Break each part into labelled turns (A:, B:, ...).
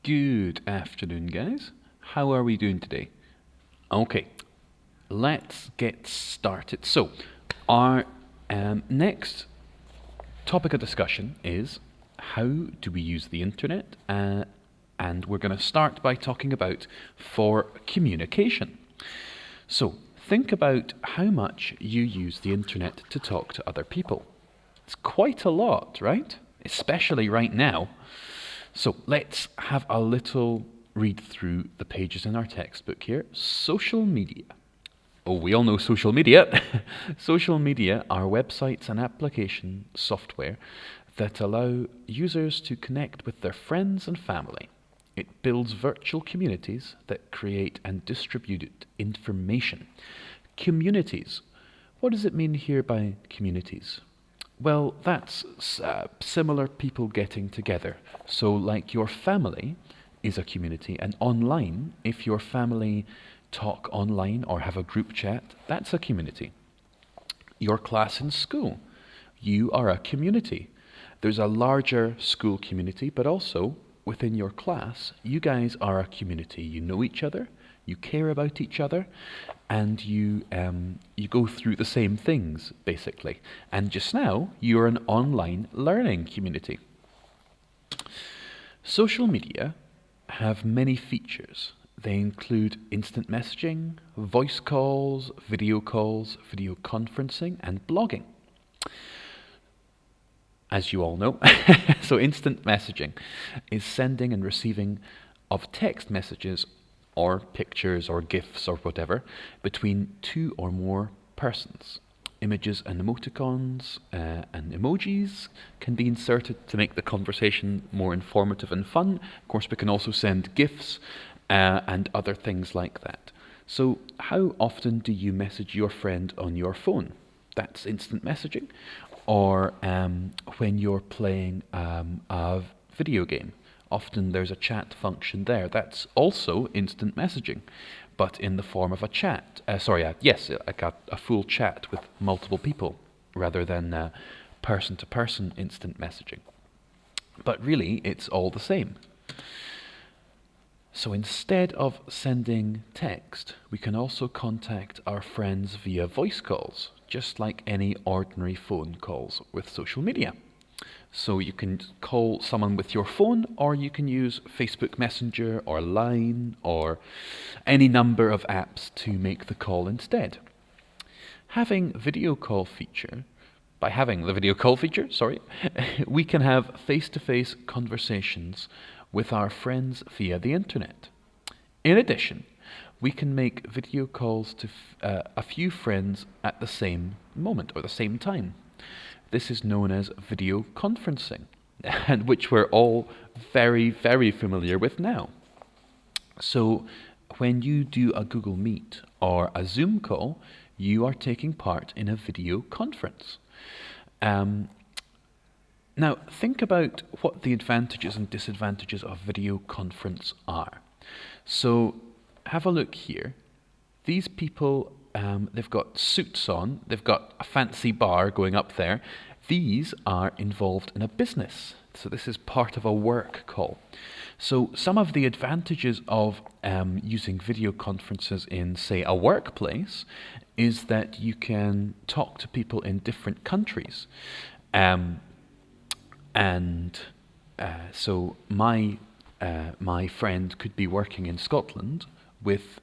A: Good afternoon, guys. How are we doing today? Okay, let's get started. So, our next topic of discussion is how do we use the internet? And we're going to start by talking about for communication. So, think about how much you use the internet to talk to other people. It's quite a lot, right? Especially right now. So let's have a little read through the pages in our textbook here. Social media. Oh, we all know social media. Social media are websites and application software that allow users to connect with their friends and family. It builds virtual communities that create and distribute information. Communities. What does it mean here by communities? Well, that's similar people getting together. So, like your family is a community, and online, if your family talk online or have a group chat, that's a community. Your class in school, you are a community. There's a larger school community, but also within your class, you guys are a community. You know each other, you care about each other, and you go through the same things basically. And just now, you're an online learning community. Social media have many features. They include instant messaging, voice calls, video conferencing, and blogging. As you all know, so instant messaging is sending and receiving of text messages or pictures or GIFs or whatever between two or more persons. Images and emoticons and emojis can be inserted to make the conversation more informative and fun. Of course, we can also send GIFs and other things like that. So, how often do you message your friend on your phone? That's instant messaging. Or when you're playing a video game. Often there's a chat function there. That's also instant messaging, but in the form of a chat. Like a full chat with multiple people rather than person-to-person instant messaging. But really, it's all the same. So instead of sending text, we can also contact our friends via voice calls, just like any ordinary phone calls with social media. So you can call someone with your phone, or you can use Facebook Messenger or Line or any number of apps to make the call instead. By having the video call feature, we can have face-to-face conversations with our friends via the internet. In addition, we can make video calls to a few friends at the same moment or the same time. This is known as video conferencing, and which we're all very, very familiar with now. So when you do a Google Meet or a Zoom call, you are taking part in a video conference. Now, think about what the advantages and disadvantages of video conference are. So have a look here. These people, they've got suits on, they've got a fancy bar going up there. These are involved in a business. So this is part of a work call. So some of the advantages of using video conferences in, say, a workplace is that you can talk to people in different countries. So my friend could be working in Scotland with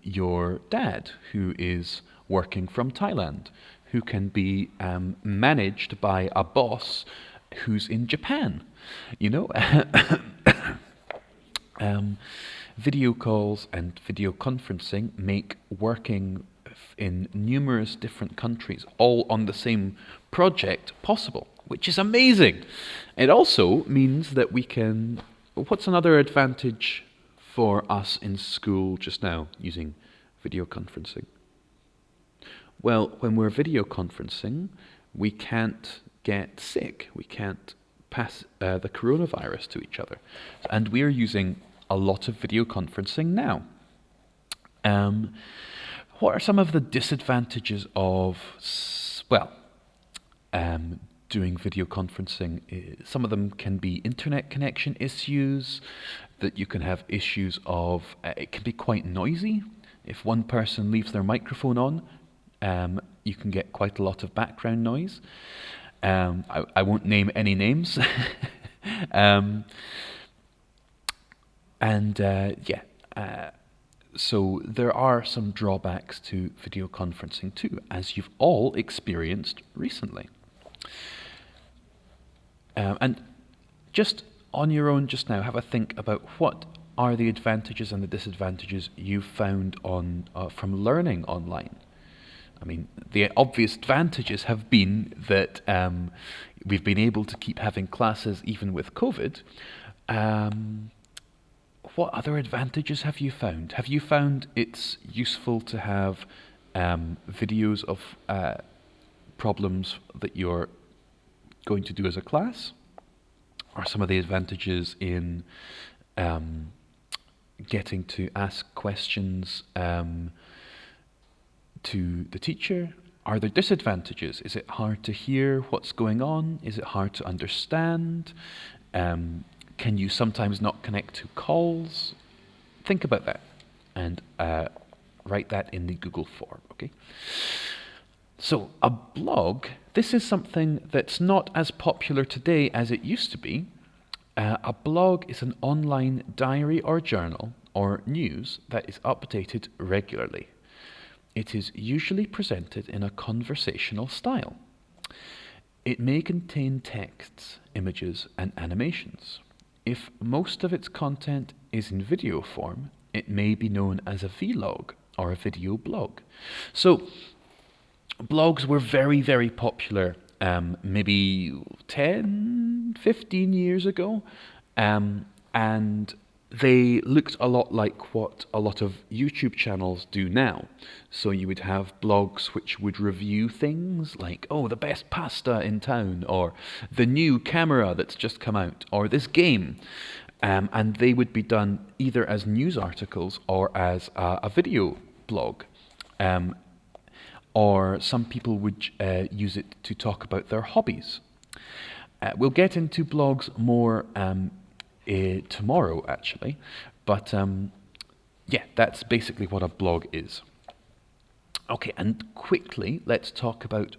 A: your dad, who is working from Thailand, who can be managed by a boss who's in Japan. You know, video calls and video conferencing make working in numerous different countries, all on the same project, possible, which is amazing. It also means that we can. What's another advantage for us in school just now using video conferencing? Well, when we're video conferencing, we can't get sick. We can't pass the coronavirus to each other. And we're using a lot of video conferencing now. What are some of the disadvantages of, doing video conferencing. Some of them can be internet connection issues, that you can have issues of, it can be quite noisy. If one person leaves their microphone on, you can get quite a lot of background noise. I won't name any names. So there are some drawbacks to video conferencing too, as you've all experienced recently. And just on your own just now, have a think about what are the advantages and the disadvantages you've found from learning online. I mean, the obvious advantages have been that we've been able to keep having classes even with COVID. What other advantages have you found? Have you found it's useful to have videos of problems that you're going to do as a class? Are some of the advantages in getting to ask questions to the teacher? Are there disadvantages? Is it hard to hear what's going on? Is it hard to understand? Can you sometimes not connect to calls? Think about that and write that in the Google form, okay? So a blog, this is something that's not as popular today as it used to be. A blog is an online diary or journal or news that is updated regularly. It is usually presented in a conversational style. It may contain texts, images, and animations. If most of its content is in video form, it may be known as a vlog or a video blog. So blogs were very, very popular maybe 10, 15 years ago, and they looked a lot like what a lot of YouTube channels do now. So you would have blogs which would review things like, oh, the best pasta in town, or the new camera that's just come out, or this game. And they would be done either as news articles or as a video blog. Or some people would use it to talk about their hobbies. We'll get into blogs more tomorrow, actually, but yeah, that's basically what a blog is. Okay, and quickly, let's talk about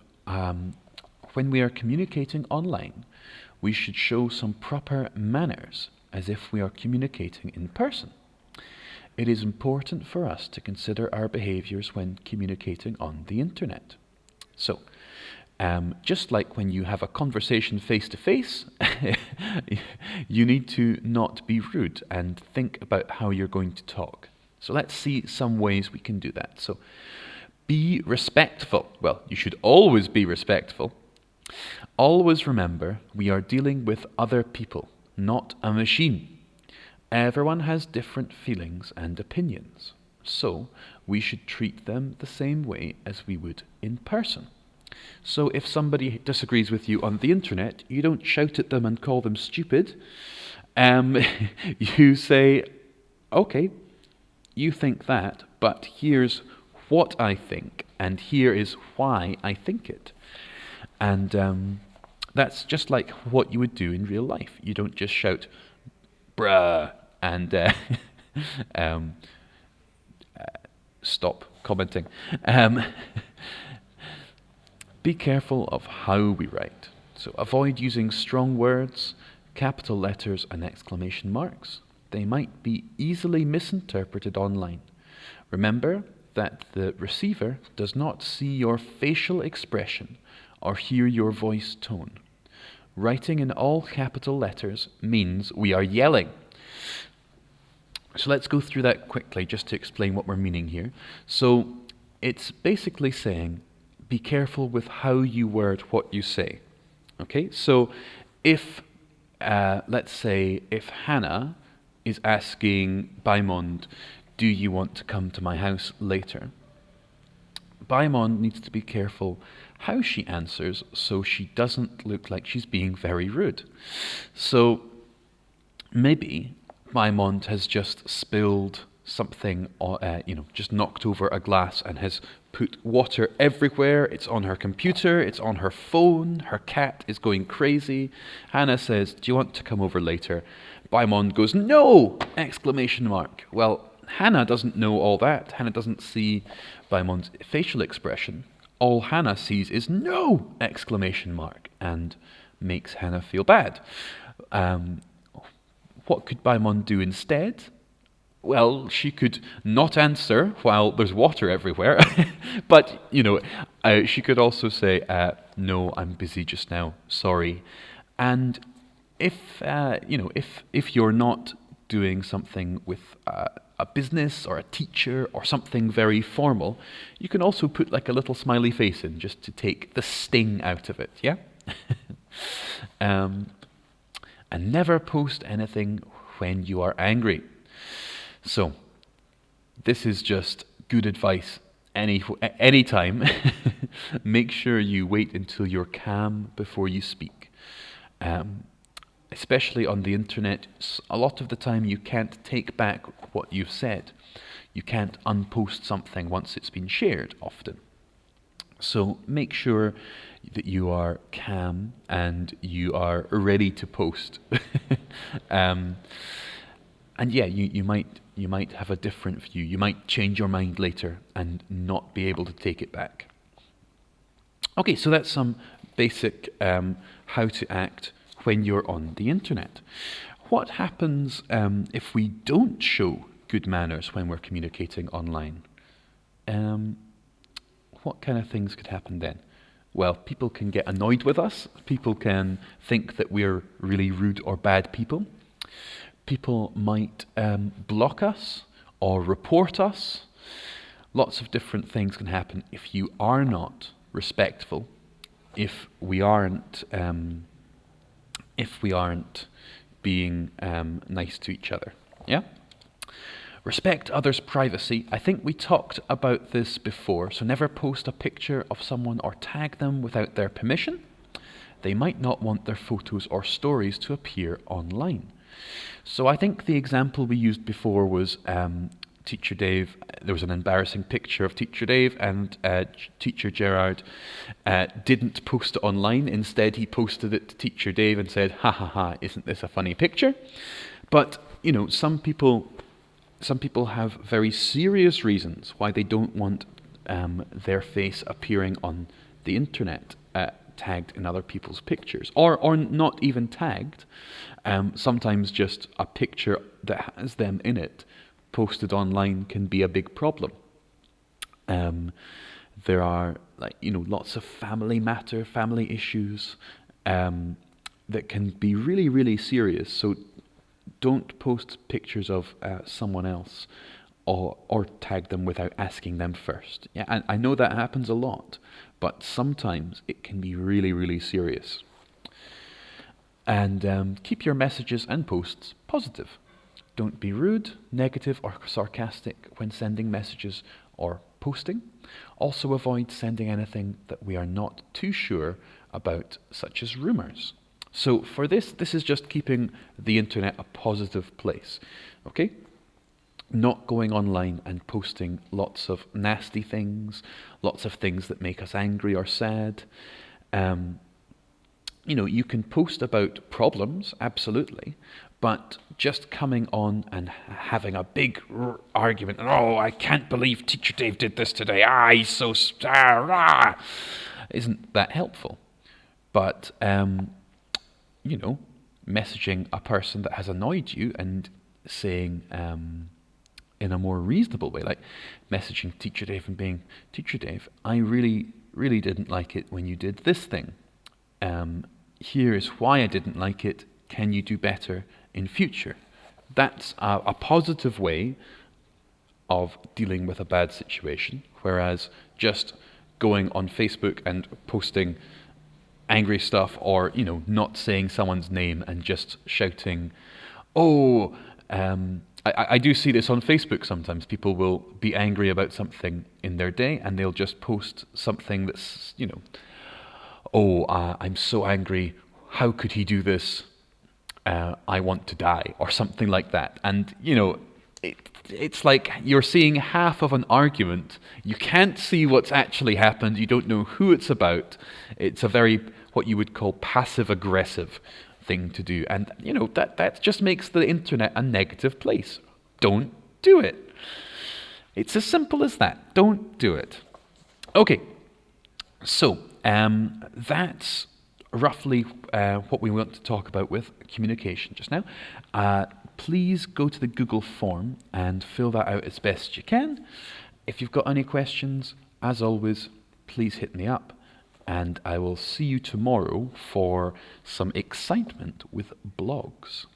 A: when we are communicating online, we should show some proper manners as if we are communicating in person. It is important for us to consider our behaviors when communicating on the internet. So, just like when you have a conversation face to face, you need to not be rude and think about how you're going to talk. So let's see some ways we can do that. So, be respectful. Well, you should always be respectful. Always remember, we are dealing with other people, not a machine. Everyone has different feelings and opinions, so we should treat them the same way as we would in person. So if somebody disagrees with you on the internet, you don't shout at them and call them stupid. You say, okay, you think that, but here's what I think, and here is why I think it. And that's just like what you would do in real life. You don't just shout, bruh, and stop commenting. Be careful of how we write. So avoid using strong words, capital letters, and exclamation marks. They might be easily misinterpreted online. Remember that the receiver does not see your facial expression or hear your voice tone. Writing in all capital letters means we are yelling. So let's go through that quickly just to explain what we're meaning here. So it's basically saying, be careful with how you word what you say. Okay, so if, let's say, if Hannah is asking Baimond, do you want to come to my house later? Baimond needs to be careful how she answers so she doesn't look like she's being very rude. So maybe Baimond has just spilled something, just knocked over a glass and has put water everywhere. It's on her computer, it's on her phone, her cat is going crazy. Hannah says, "Do you want to come over later?" Baimon goes, "No!" Exclamation mark. Well, Hannah doesn't know all that. Hannah doesn't see Baimon's facial expression. All Hannah sees is "No!" exclamation mark, and makes Hannah feel bad. What could Baimon do instead? Well, she could not answer while there's water everywhere, but she could also say, "No, I'm busy just now. Sorry." And if you're not doing something with a business or a teacher or something very formal, you can also put like a little smiley face in just to take the sting out of it. Yeah. And never post anything when you are angry. So, this is just good advice anytime. Make sure you wait until you're calm before you speak. Especially on the internet, a lot of the time you can't take back what you've said. You can't unpost something once it's been shared often. So make sure that you are calm and you are ready to post. And yeah, you might have a different view. You might change your mind later and not be able to take it back. Okay, so that's some basic how to act when you're on the internet. What happens if we don't show good manners when we're communicating online? What kind of things could happen then? Well, people can get annoyed with us. People can think that we're really rude or bad people. People might block us or report us. Lots of different things can happen if you are not respectful, if we aren't being nice to each other. Yeah? Respect others' privacy. I think we talked about this before, so never post a picture of someone or tag them without their permission. They might not want their photos or stories to appear online. So I think the example we used before was Teacher Dave. There was an embarrassing picture of Teacher Dave, and Teacher Gerard didn't post it online. Instead, he posted it to Teacher Dave and said, "Ha ha ha, isn't this a funny picture?" But, some people have very serious reasons why they don't want their face appearing on the internet, tagged in other people's pictures, or not even tagged. Sometimes just a picture that has them in it posted online can be a big problem. There are lots of family issues that can be really, really serious. So don't post pictures of someone else or tag them without asking them first. Yeah, and I know that happens a lot, but sometimes it can be really, really serious. And keep your messages and posts positive. Don't be rude, negative, or sarcastic when sending messages or posting. Also avoid sending anything that we are not too sure about, such as rumors. So for this is just keeping the internet a positive place, okay? Not going online and posting lots of nasty things, lots of things that make us angry or sad. You can post about problems, absolutely, but just coming on and having a big argument, and "Oh, I can't believe Teacher Dave did this today. He's so isn't that helpful. But messaging a person that has annoyed you and saying in a more reasonable way, like messaging Teacher Dave and being, "Teacher Dave, I really, really didn't like it when you did this thing. Here is why I didn't like it. Can you do better in future?" That's a positive way of dealing with a bad situation, whereas just going on Facebook and posting angry stuff, or not saying someone's name and just shouting, "Oh," I do see this on Facebook sometimes. People will be angry about something in their day and they'll just post something that's, "Oh, I'm so angry. How could he do this? I want to die," or something like that. And, it's like you're seeing half of an argument. You can't see what's actually happened. You don't know who it's about. It's a very, what you would call passive-aggressive thing to do. And, that just makes the internet a negative place. Don't do it. It's as simple as that. Don't do it. Okay, so that's roughly what we want to talk about with communication just now. Please go to the Google form and fill that out as best you can. If you've got any questions, as always, please hit me up, and I will see you tomorrow for some excitement with blogs.